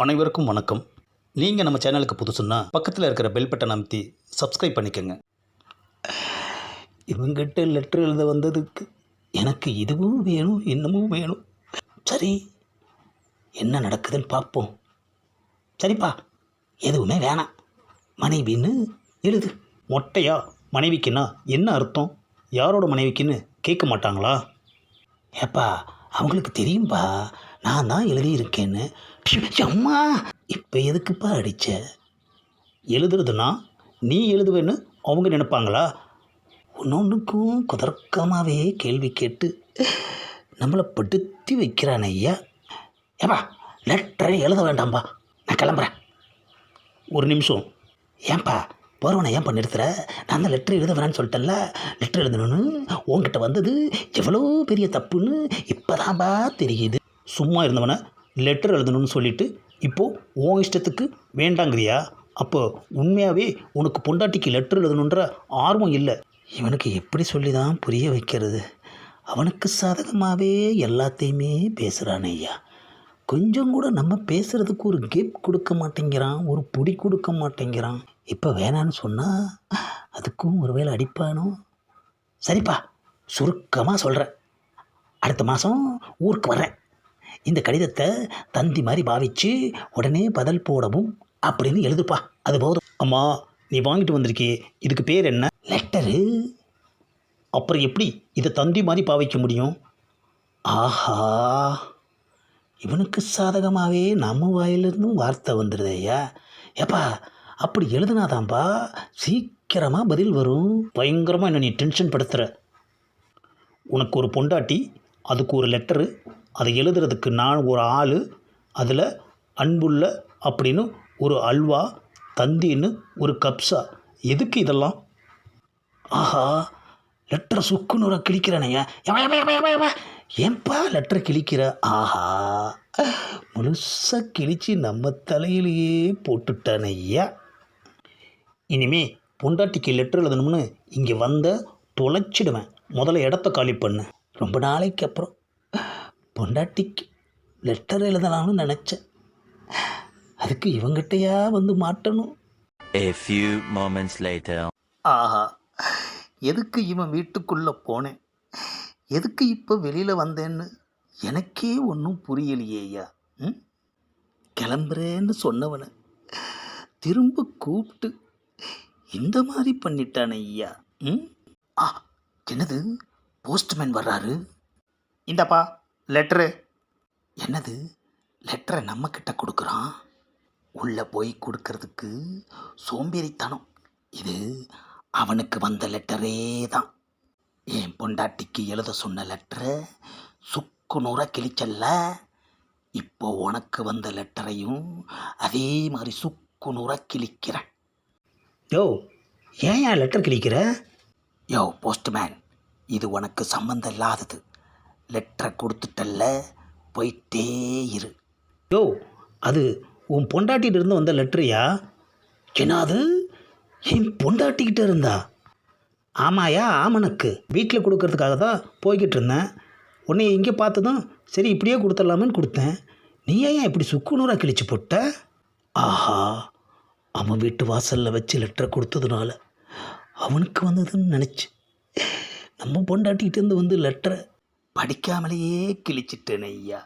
அனைவருக்கும் வணக்கம். நீங்கள் நம்ம சேனலுக்கு புதுசுன்னா பக்கத்தில் இருக்கிற பெல் பட்டன் அமைத்தி சப்ஸ்கிரைப் பண்ணிக்கோங்க. இவங்கிட்ட லெட்டர் எழுத வந்ததுக்கு எனக்கு இதுவும் வேணும் இன்னமும் வேணும். சரி, என்ன நடக்குதுன்னு பார்ப்போம். சரிப்பா, எதுவுமே வேணாம், மனைவின்னு எழுது. மொட்டையா மனைவிக்குன்னா என்ன அர்த்தம்? யாரோட மனைவிக்குன்னு கேட்க மாட்டாங்களா? ஏப்பா, அவங்களுக்கு தெரியும்பா நான் தான் எழுதியிருக்கேன்னு. அம்மா, இப்போ எதுக்குப்பா அடித்த? எழுதுறதுன்னா நீ எழுதுவேன்னு அவங்க நினைப்பாங்களா? ஒன்னொன்றுக்கும் குதர்க்கமாகவே கேள்வி கேட்டு நம்மளை படுத்தி வைக்கிறான் ஐயா. ஏப்பா, லெட்டரை எழுத வேண்டாம்பா, நான் கிளம்புறேன். ஒரு நிமிஷம். ஏன்பா போகிறவனை ஏன் பண்ணிடுத்துற? நான் தான் லெட்டர் எழுத வேணான்னு சொல்லிட்டேன்ல. லெட்டர் எழுதணும்னு உங்ககிட்ட வந்தது எவ்வளோ பெரிய தப்புன்னு இப்போதான்பா தெரியுது. சும்மா இருந்தவனை லெட்டர் எழுதணும்னு சொல்லிவிட்டு இப்போது உன் இஷ்டத்துக்கு வேண்டாங்கிறியா? அப்போ உண்மையாகவே உனக்கு பொண்டாட்டிக்கு லெட்டர் எழுதணுன்ற ஆர்வம் இல்லை. இவனுக்கு எப்படி சொல்லி தான் புரிய வைக்கிறது? அவனுக்கு சாதகமாகவே எல்லாத்தையுமே பேசுகிறான் ஐயா. கொஞ்சம் கூட நம்ம பேசுகிறதுக்கு ஒரு கேப் கொடுக்க மாட்டேங்கிறான், ஒரு பொடி கொடுக்க மாட்டேங்கிறான். இப்போ வேணான்னு சொன்னால் அதுக்கும் ஒரு வேளை அடிப்பானோ? சரிப்பா, சுருக்கமாக சொல்கிறேன். அடுத்த மாதம் ஊருக்கு வரேன். இந்த கடிதத்தை தந்தி மாதிரி பாவித்து உடனே பதில் போடவும் அப்படின்னு எழுதுப்பா, அது போதும். அம்மா, நீ வாங்கிட்டு வந்திருக்கே, இதுக்கு பேர் என்ன? லெட்டரு. அப்புறம் எப்படி இதை தந்தி மாதிரி பாவிக்க முடியும்? ஆஹா, இவனுக்கு சாதகமாகவே நம்ம வாயிலிருந்தும் வார்த்தை வந்துடுது ஐயா. ஏப்பா, அப்படி எழுதுனாதான்ப்பா சீக்கிரமாக பதில் வரும். பயங்கரமாக என்ன நீ டென்ஷன் படுத்துகிற. உனக்கு ஒரு பொண்டாட்டி, அதுக்கு ஒரு லெட்டரு, அதை எழுதுறதுக்கு நான் ஒரு ஆள், அதில் அன்புள்ள அப்படின்னு ஒரு அல்வா, தந்தின்னு ஒரு கப்ஸா. எதுக்கு இதெல்லாம்? ஆஹா, லெட்டரை சுக்குநூறாக கிழிக்கிறானையா. ஏன்பா லெட்டரை கிழிக்கிற? ஆஹா, முழுசாக கிழிச்சு நம்ம தலையிலேயே போட்டுட்டான் ஐயா. இனிமே பொண்டாட்டிக்கு லெட்டர் எழுதணும்னு இங்கே வந்த தொலைச்சிடுவேன். முதல்ல இடத்த காலி பண்ணு. ரொம்ப நாளைக்கு அப்புறம் பொண்டாட்டிக்கு லெட்டர் எழுதலாம்னு நினச்சேன். அதுக்கு இவங்கிட்டையா வந்து மாட்டணும். A few moments later. ஆஹா, எதுக்கு இவன் வீட்டுக்குள்ளே போனேன், எதுக்கு இப்போ வெளியில் வந்தேன்னு எனக்கே ஒன்றும் புரியலையே ஐயா. கிளம்புறேன்னு சொன்னவனை திரும்ப கூப்பிட்டு இந்த மாதிரி பண்ணிட்டானே ஐயா. ஆ, என்னது, போஸ்ட்மேன் வர்றாரு. இந்தப்பா லெட்டரு. என்னது, லெட்டரை நம்மக்கிட்ட கொடுக்குறான்? உள்ளே போய் கொடுக்கறதுக்கு சோம்பேறித்தனம். இது அவனுக்கு வந்த லெட்டரே தான். என் பொண்டாட்டிக்கு எழுத சொன்ன லெட்டரை சுக்குநூறாக கிழிச்சல்ல. இப்போ உனக்கு வந்த லெட்டரையும் அதே மாதிரி சுக்குநூறாக கிழிக்கிறேன். யோ, ஏன் லெட்டர் கிழிக்கிற? யோ போஸ்ட்மேன், இது உனக்கு சம்மந்தம் இல்லாதது. லெட்டரை கொடுத்துட்டல்ல, போயிட்டே இரு. யோ, அது உன் பொண்டாட்டிகிட்ட வந்த லெட்டரையா? என்னது, என் பொண்டாட்டிக்கிட்ட இருந்தா? ஆமாயா, ஆமனுக்கு வீட்டில் கொடுக்கறதுக்காக தான் போய்கிட்டு இருந்தேன். உன்னை இங்கே பார்த்ததும் சரி இப்படியே கொடுத்துடலாமேன்னு கொடுத்தேன். நீ ஏன் இப்படி சுக்குநூறாக கிழிச்சு போட்ட? ஆஹா, அவன் வீட்டு வாசலில் வச்சு லெட்டரை கொடுத்ததுனால அவனுக்கு வந்ததுன்னு நினச்சி நம்ம பொண்டாட்டிகிட்டேருந்து வந்து லெட்டரை படிக்காமலேயே கிழிச்சிட்டேன் ஐயா.